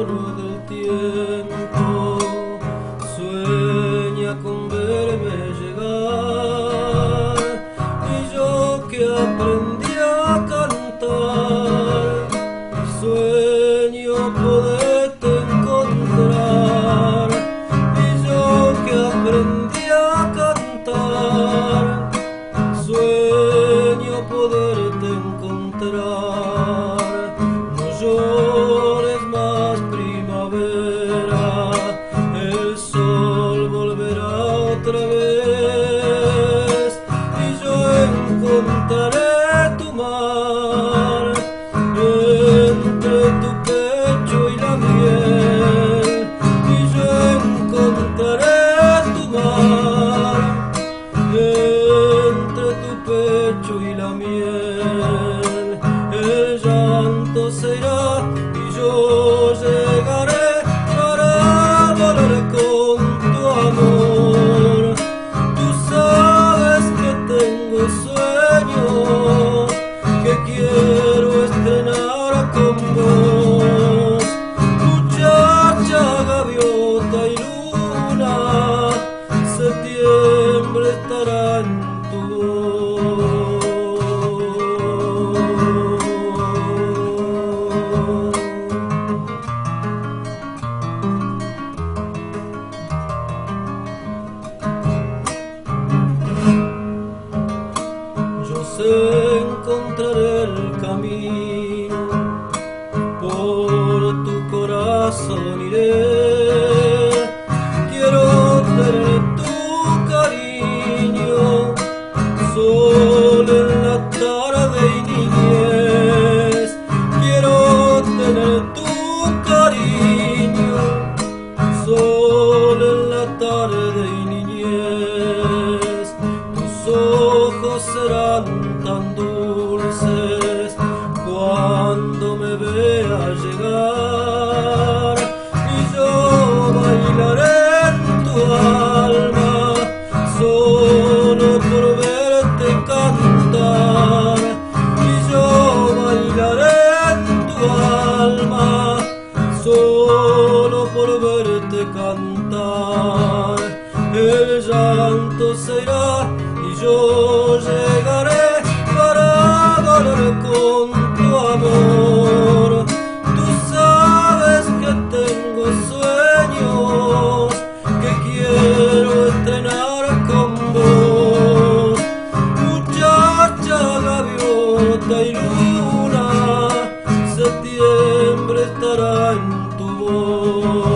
flor del tiempo sueña con verme llegar, y yo que aprendí a cantar sueño poderte encontrar, y yo que aprendí a cantar sueño poderte encontrar. No llores más, primavera, el sol volverá otra vez, y yo encontraré tu mar entre tu pecho y la miel, y yo encontraré tu mar entre tu pecho y la miel. El llanto se irá y yo llegaré para volver con tu amor. Tú sabes que tengo sueños que quiero estrenar con vos. Muchacha, gaviota y luna, septiembre estará en tu voz. Yo sé encontrar el camino, por tu corazón iré. Quiero tener tu cariño, sol en la tarde y niñez. Quiero tener tu cariño, sol en la tarde y niñez. Tus ojos serán tan dulces cuando me veas llegar, y yo bailaré en tu alma solo por verte cantar, y yo bailaré en tu alma solo por verte cantar. El llanto se irá y yo llegaré para volver con tu amor. Tú sabes que tengo sueños que quiero estrenar con vos. Muchacha, gaviota y luna, septiembre estará en tu voz.